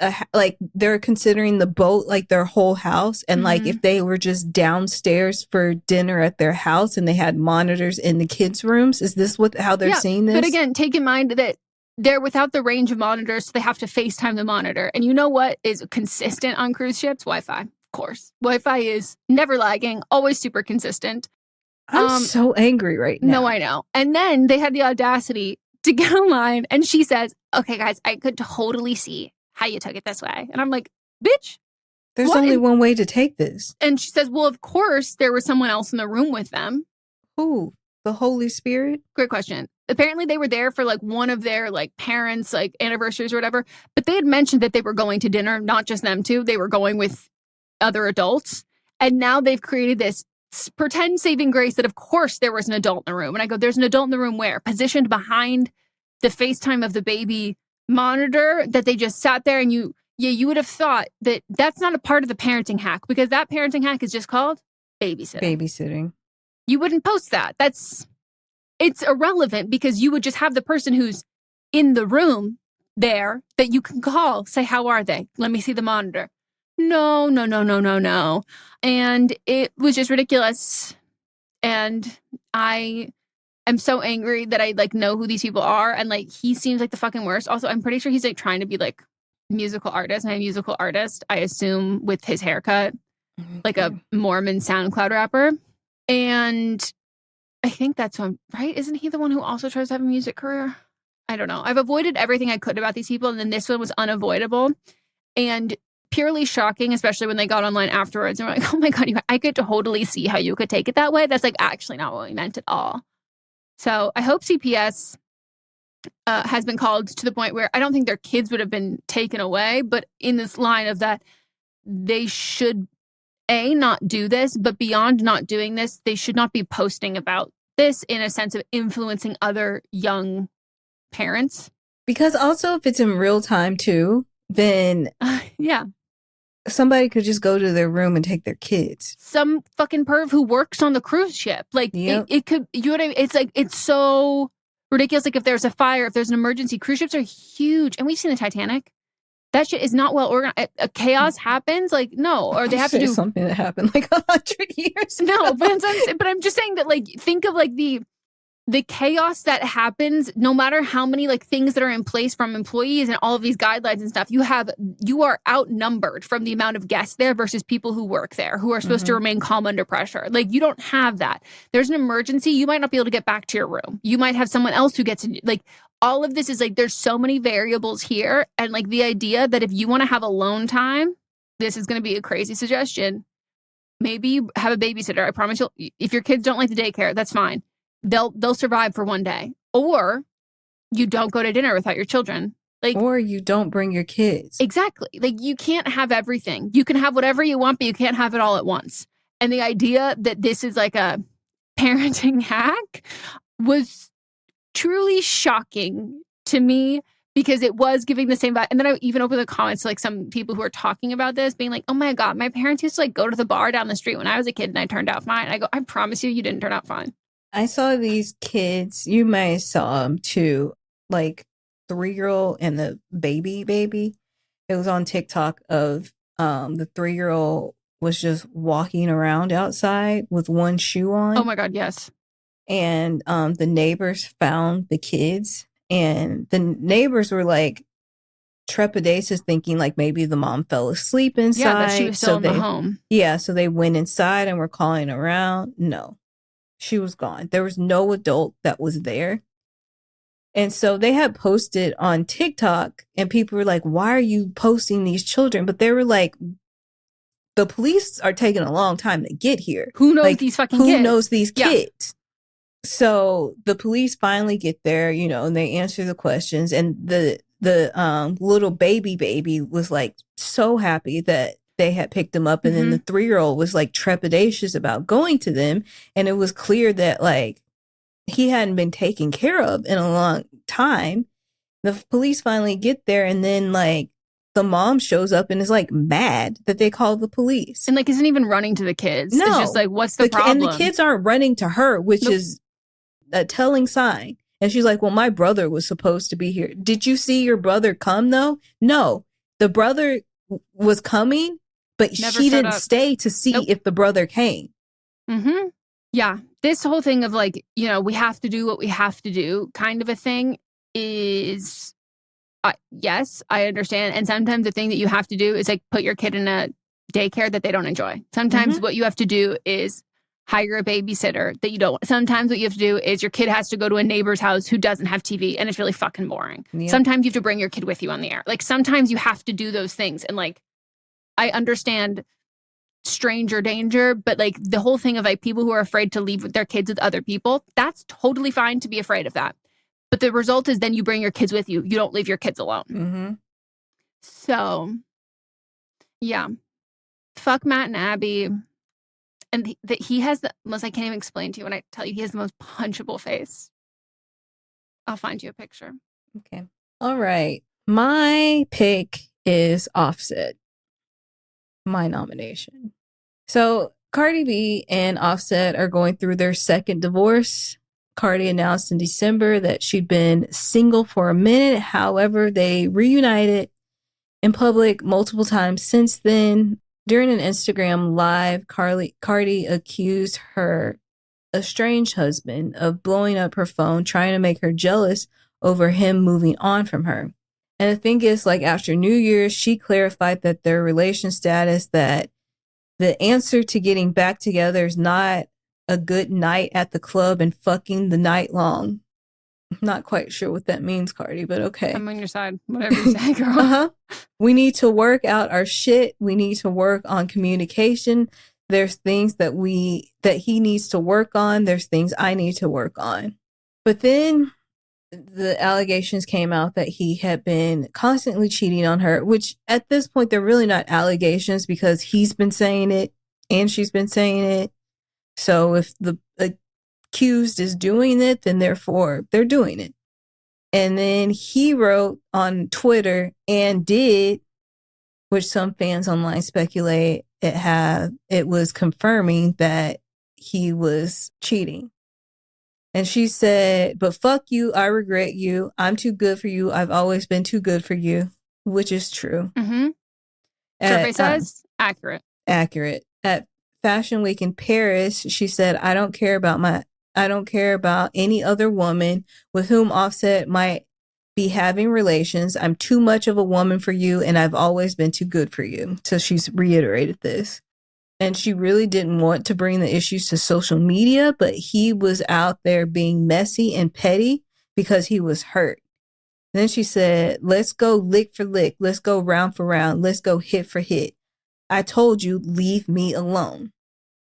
they're considering the boat like their whole house, and like if they were just downstairs for dinner at their house and they had monitors in the kids' rooms, is this how they're seeing this? But again, take in mind that they're without the range of monitors, so they have to FaceTime the monitor. And you know what is consistent on cruise ships? Wi-Fi, of course. Wi-Fi is never lagging, always super consistent. I'm so angry right now. No, I know. And then they had the audacity to get online, and she says, okay, guys, I could totally see how you took it this way. And I'm like, bitch. There's only one way to take this. And she says, well, of course, there was someone else in the room with them. Who? The Holy Spirit? Great question. Apparently they were there for like one of their like parents' like anniversaries or whatever. But they had mentioned that they were going to dinner, not just them two. They were going with other adults. And now they've created this pretend saving grace that of course there was an adult in the room. And I go, there's an adult in the room where? Positioned behind the FaceTime of the baby monitor, that they just sat there, and you would have thought that that's not a part of the parenting hack, because that parenting hack is just called babysitting. You wouldn't post that. It's irrelevant, because you would just have the person who's in the room there that you can call, say, how are they? Let me see the monitor. No. And it was just ridiculous. And I am so angry that I like know who these people are. And like, he seems like the fucking worst. Also, I'm pretty sure he's like trying to be like musical artist. And a musical artist, I assume, with his haircut, like a Mormon SoundCloud rapper. And I think that's one, right? Isn't he the one who also tries to have a music career? I don't know. I've avoided everything I could about these people. And then this one was unavoidable and purely shocking, especially when they got online afterwards and were like, oh my God, I could totally see how you could take it that way. That's like actually not what we meant at all. So I hope CPS has been called to the point where I don't think their kids would have been taken away, but in this line of that, they should not do this, but beyond not doing this, they should not be posting about this in a sense of influencing other young parents. Because also if it's in real time too, then yeah, somebody could just go to their room and take their kids. Some fucking perv who works on the cruise ship. Like it could, you know what I mean? It's like, it's so ridiculous. Like if there's a fire, if there's an emergency, cruise ships are huge. And we've seen the Titanic. That shit is not well organized. A chaos happens, like no, or they have to do something that happened like 100 years ago. No, but I'm just saying that, like, think of like the chaos that happens, no matter how many like things that are in place from employees and all of these guidelines and stuff. You are outnumbered from the amount of guests there versus people who work there, who are supposed to remain calm under pressure. Like you don't have that. There's an emergency, you might not be able to get back to your room. You might have someone else who gets in, like. All of this is like, there's so many variables here. And like the idea that if you want to have alone time, this is going to be a crazy suggestion. Maybe you have a babysitter. I promise you, if your kids don't like the daycare, that's fine. They'll survive for one day. Or you don't go to dinner without your children. Like, or you don't bring your kids. Exactly. Like you can't have everything. You can have whatever you want, but you can't have it all at once. And the idea that this is like a parenting hack was truly shocking to me, because it was giving the same vibe. And then I even opened the comments to like some people who are talking about this being like, oh my God, my parents used to like go to the bar down the street when I was a kid and I turned out fine. I go, I promise you didn't turn out fine. I saw these kids, you may have saw them too, like 3-year-old and the baby. It was on TikTok of the 3-year-old was just walking around outside with one shoe on. Oh my God, yes. And the neighbors found the kids, and the neighbors were like trepidatious, thinking like maybe the mom fell asleep inside. Yeah, that she was still in the home. Yeah, so they went inside and were calling around. No, she was gone. There was no adult that was there. And so they had posted on TikTok, and people were like, why are you posting these children? But they were like, the police are taking a long time to get here. Who knows like, these fucking who kids? Who knows these Yeah. kids? So the police finally get there, you know, and they answer the questions. And the little baby was like so happy that they had picked him up. And then the 3-year-old was like trepidatious about going to them. And it was clear that like he hadn't been taken care of in a long time. The police finally get there, and then like the mom shows up and is like mad that they called the police. And like isn't even running to the kids. No. It's just like, what's the problem? And the kids aren't running to her, which is a telling sign. And she's like, well, my brother was supposed to be here. Did you see your brother come though? No, the brother was coming, but Never she showed didn't up. stay to see if the brother came. Mm-hmm. Yeah. This whole thing of like, you know, we have to do what we have to do kind of a thing is, yes, I understand. And sometimes the thing that you have to do is like put your kid in a daycare that they don't enjoy. Sometimes what you have to do is hire a babysitter that you don't. Sometimes what you have to do is your kid has to go to a neighbor's house who doesn't have TV and it's really fucking boring. Yep. Sometimes you have to bring your kid with you on the air. Like sometimes you have to do those things. And like, I understand stranger danger, but like the whole thing of like people who are afraid to leave with their kids with other people, that's totally fine to be afraid of that. But the result is then you bring your kids with you. You don't leave your kids alone. Mm-hmm. So, yeah. Fuck Matt and Abby. And that he has the, unless I can't even explain to you when I tell you, he has the most punchable face. I'll find you a picture. Okay. All right. My pick is Offset. My nomination. So Cardi B and Offset are going through their second divorce. Cardi announced in December that she'd been single for a minute. However, they reunited in public multiple times since then. During an Instagram live, Cardi accused her estranged husband of blowing up her phone, trying to make her jealous over him moving on from her. And the thing is, like, after New Year's, she clarified that their relation status, that the answer to getting back together is not a good night at the club and fucking the night long. I'm not quite sure what that means, Cardi, but okay. I'm on your side. Whatever you say, girl. We need to work out our shit. We need to work on communication. There's things that he needs to work on. There's things I need to work on. But then the allegations came out that he had been constantly cheating on her, which at this point, they're really not allegations because he's been saying it and she's been saying it. So if the accused is doing it, then therefore they're doing it. And then he wrote on Twitter and did, which some fans online speculate it was confirming that he was cheating. And she said, but fuck you, I regret you. I'm too good for you. I've always been too good for you, which is true. Mm-hmm. Survey says accurate. Accurate. At Fashion Week in Paris, she said, I don't care about any other woman with whom Offset might be having relations. I'm too much of a woman for you, and I've always been too good for you. So she's reiterated this. And she really didn't want to bring the issues to social media, but he was out there being messy and petty because he was hurt. Then she said, let's go lick for lick. Let's go round for round. Let's go hit for hit. I told you, leave me alone.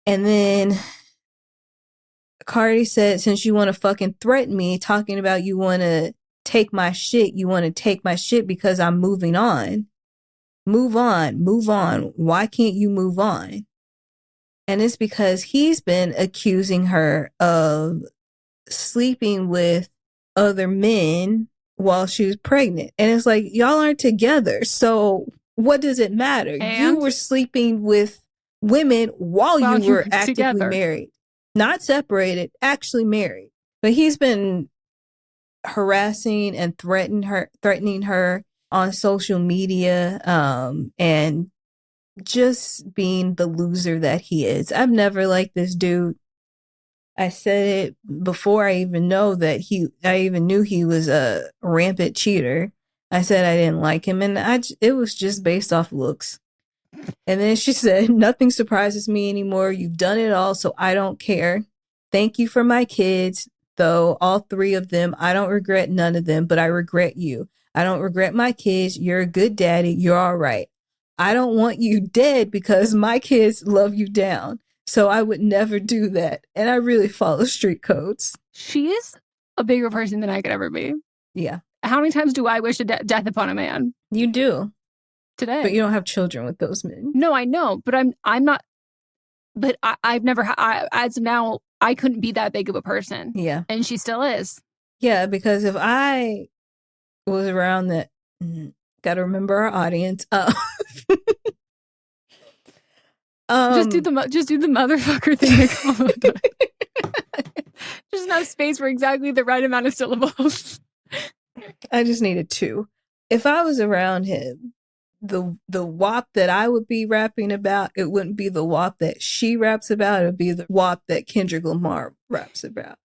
And then Cardi said, since you want to fucking threaten me, talking about you want to take my shit, because I'm moving on. Move on. Why can't you move on? And it's because he's been accusing her of sleeping with other men while she was pregnant. And it's like, y'all aren't together. So what does it matter? And you were sleeping with women while you were actively together. married. Not separated, actually married. But he's been harassing and threatening her on social media. And just being the loser that he is. I've never liked this dude. I said it before I even knew he was a rampant cheater. I said I didn't like him, and it was just based off looks. And then she said, nothing surprises me anymore. You've done it all, so I don't care. Thank you for my kids, though, all 3 of them. I don't regret none of them, but I regret you. I don't regret my kids. You're a good daddy. You're all right. I don't want you dead because my kids love you down. So I would never do that. And I really follow street codes. She is a bigger person than I could ever be. Yeah. How many times do I wish death upon a man? You do. Today. But you don't have children with those men. No, I know. But I'm not. But I've never, as of now, I couldn't be that big of a person. Yeah. And she still is. Yeah, because if I was around that, got to remember our audience. Just do the motherfucker thing. Just enough space for exactly the right amount of syllables. I just needed 2. If I was around him, the WAP that I would be rapping about, it wouldn't be the WAP that she raps about. It would be the WAP that Kendrick Lamar raps about.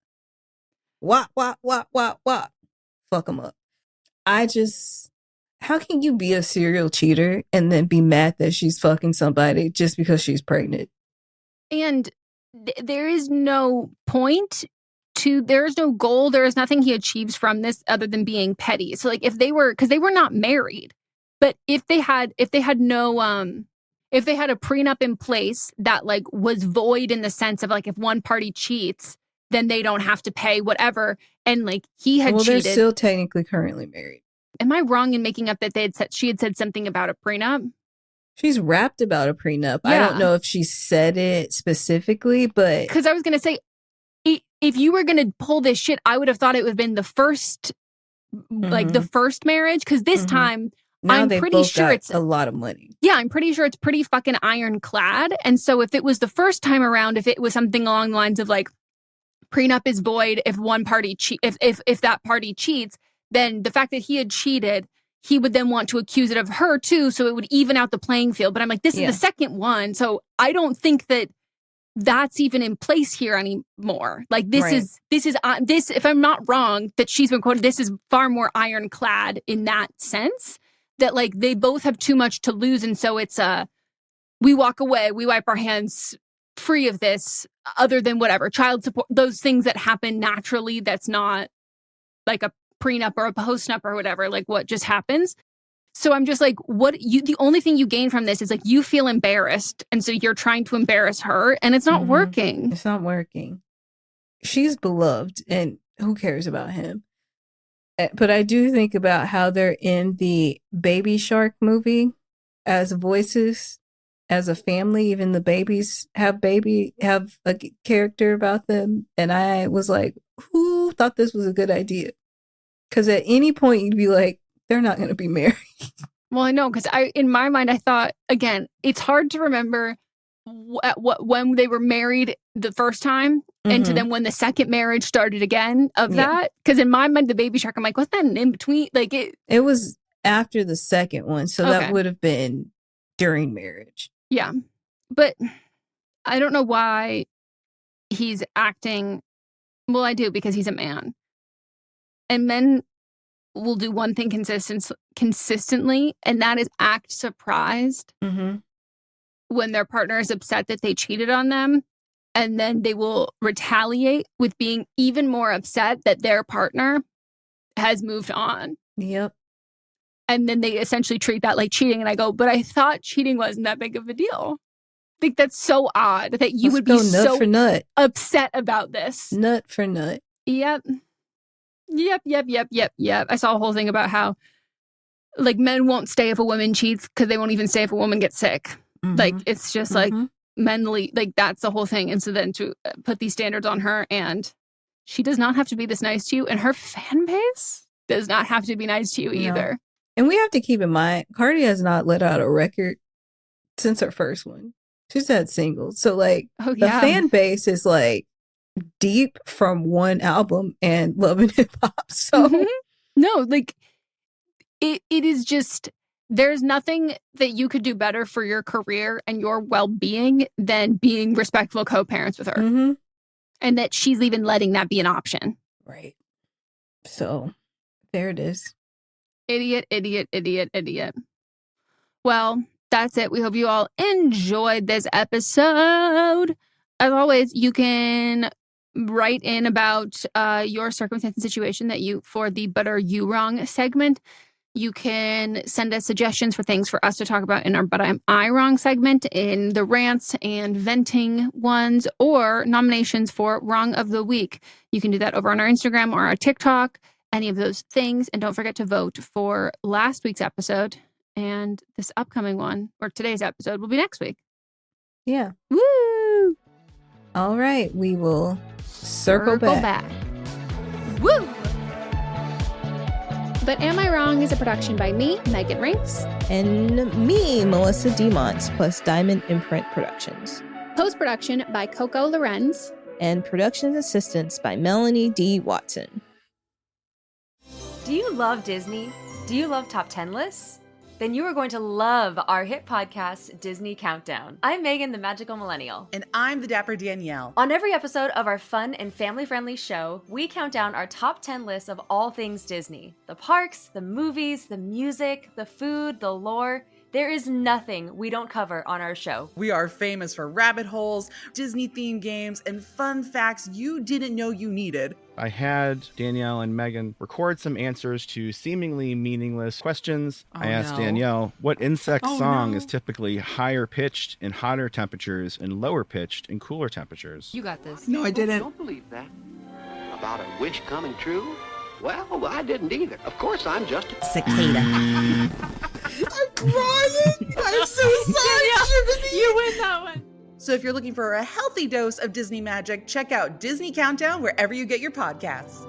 WAP, WAP, WAP, WAP, WAP. Fuck him up. How can you be a serial cheater and then be mad that she's fucking somebody just because she's pregnant? And there is no point there is no goal. There is nothing he achieves from this other than being petty. So like if they were, because they were not married, but if they had a prenup in place that like was void in the sense of like if one party cheats, then they don't have to pay whatever. And like he had cheated. They're still technically currently married. Am I wrong in making up that she had said something about a prenup? She's rapped about a prenup. Yeah. I don't know if she said it specifically, but because I was gonna say, if you were gonna pull this shit, I would have thought it would have been the first, like the first marriage. Because this time, now I'm pretty sure it's a lot of money. Yeah, I'm pretty sure it's pretty fucking ironclad. And so if it was the first time around, if it was something along the lines of like prenup is void if one party if that party cheats, then the fact that he had cheated, he would then want to accuse it of her too, so it would even out the playing field. But I'm like, this is the second one, so I don't think that that's even in place here anymore. Like this is if I'm not wrong that she's been quoted, this is far more ironclad in that sense that like they both have too much to lose, and so it's we walk away, we wipe our hands free of this, other than whatever child support, those things that happen naturally. That's not like a prenup or a postnup or whatever, like what just happens. So I'm just like, the only thing you gain from this is like you feel embarrassed, and so you're trying to embarrass her, and it's not working. It's not working. She's beloved, and who cares about him? But I do think about how they're in the Baby Shark movie as voices, as a family. Even the babies have a character about them, and I was like, who thought this was a good idea? Because at any point you'd be like, they're not going to be married. Well, I know, because in my mind, I thought, again, it's hard to remember when they were married the first time and to then when the second marriage started again of that. Because in my mind, the Baby Shark, I'm like, what's that in between? Like it was after the second one, so that would have been during marriage. Yeah, but I don't know why he's acting. Well, I do, because he's a man, and men will do one thing consistently, and that is act surprised when their partner is upset that they cheated on them, and then they will retaliate with being even more upset that their partner has moved on. Yep. And then they essentially treat that like cheating, and I go, but I thought cheating wasn't that big of a deal. I think that's so odd that you would be so upset about this. Nut for nut. Yep. I saw a whole thing about how like men won't stay if a woman cheats because they won't even stay if a woman gets sick. Like it's just like mentally, like that's the whole thing. And so then to put these standards on her, and she does not have to be this nice to you, and her fan base does not have to be nice to you either. And we have to keep in mind, Cardi has not let out a record since her first one. She's had singles. So like the fan base is like deep from one album and Love and Hip Hop. So no, like it is just There's nothing that you could do better for your career and your well-being than being respectful co-parents with her. Mm-hmm. And that she's even letting that be an option. Right. So, there it is. Idiot, idiot, idiot, idiot. Well, that's it. We hope you all enjoyed this episode. As always, you can write in about your circumstance and situation for the But Are You Wrong segment. You can send us suggestions for things for us to talk about in our But Am I Wrong segment, in the rants and venting ones, or nominations for Wrong of the Week. You can do that over on our Instagram or our TikTok, any of those things. And don't forget to vote for last week's episode. And this upcoming one, or today's episode, will be next week. Yeah. Woo! All right. We will circle back. Woo! But Am I Wrong is a production by me, Megan Rinks. And me, Melissa DeMonts, plus Diamond Imprint Productions. Post-production by Coco Lorenz. And production assistance by Melanie D. Watson. Do you love Disney? Do you love top 10 lists? Then you are going to love our hit podcast, Disney Countdown. I'm Megan, the Magical Millennial. And I'm the Dapper Danielle. On every episode of our fun and family-friendly show, we count down our top 10 lists of all things Disney. The parks, the movies, the music, the food, the lore. There is nothing we don't cover on our show. We are famous for rabbit holes, Disney-themed games, and fun facts you didn't know you needed. I had Danielle and Megan record some answers to seemingly meaningless questions. I asked Danielle, what insect song is typically higher pitched in hotter temperatures and lower pitched in cooler temperatures? You got this. No, I didn't. Don't believe that. About a wish coming true? Well, I didn't either. Of course, I'm just a cicada. I'm crying. I'm so sorry. You win that one. So if you're looking for a healthy dose of Disney magic, check out Disney Countdown wherever you get your podcasts.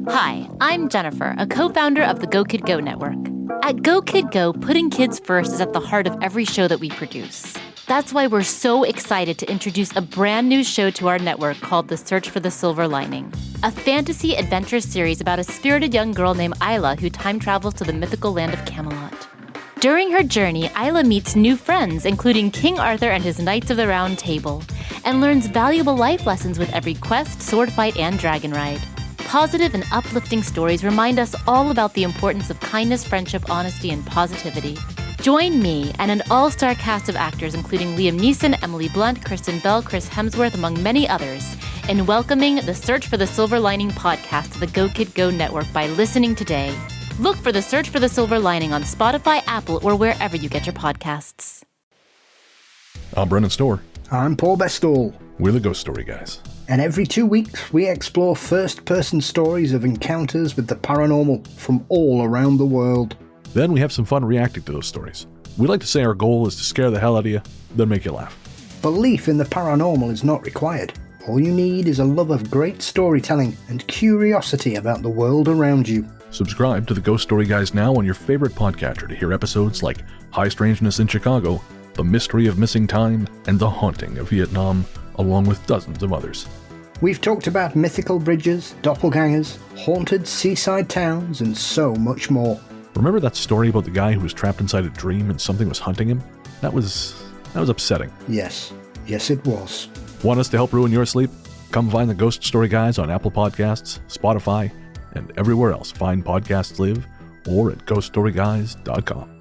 Hi, I'm Jennifer, a co-founder of the Go Kid Go Network. At Go Kid Go, putting kids first is at the heart of every show that we produce. That's why we're so excited to introduce a brand new show to our network called The Search for the Silver Lining, a fantasy adventure series about a spirited young girl named Isla who time travels to the mythical land of Camelot. During her journey, Isla meets new friends, including King Arthur and his Knights of the Round Table, and learns valuable life lessons with every quest, sword fight, and dragon ride. Positive and uplifting stories remind us all about the importance of kindness, friendship, honesty, and positivity. Join me and an all-star cast of actors, including Liam Neeson, Emily Blunt, Kristen Bell, Chris Hemsworth, among many others, in welcoming the Search for the Silver Lining podcast to the Go Kid Go Network by listening today. Look for the Search for the Silver Lining on Spotify, Apple, or wherever you get your podcasts. I'm Brennan Storr. I'm Paul Bestall. We're the Ghost Story Guys. And every 2 weeks, we explore first-person stories of encounters with the paranormal from all around the world. Then we have some fun reacting to those stories. We like to say our goal is to scare the hell out of you, then make you laugh. Belief in the paranormal is not required. All you need is a love of great storytelling and curiosity about the world around you. Subscribe to the Ghost Story Guys now on your favorite podcatcher to hear episodes like High Strangeness in Chicago, The Mystery of Missing Time, and The Haunting of Vietnam, along with dozens of others. We've talked about mythical bridges, doppelgangers, haunted seaside towns, and so much more. Remember that story about the guy who was trapped inside a dream and something was hunting him? That was upsetting. Yes it was. Want us to help ruin your sleep? Come find the Ghost Story Guys on Apple Podcasts, Spotify, and everywhere else fine podcasts live, or at ghoststoryguys.com.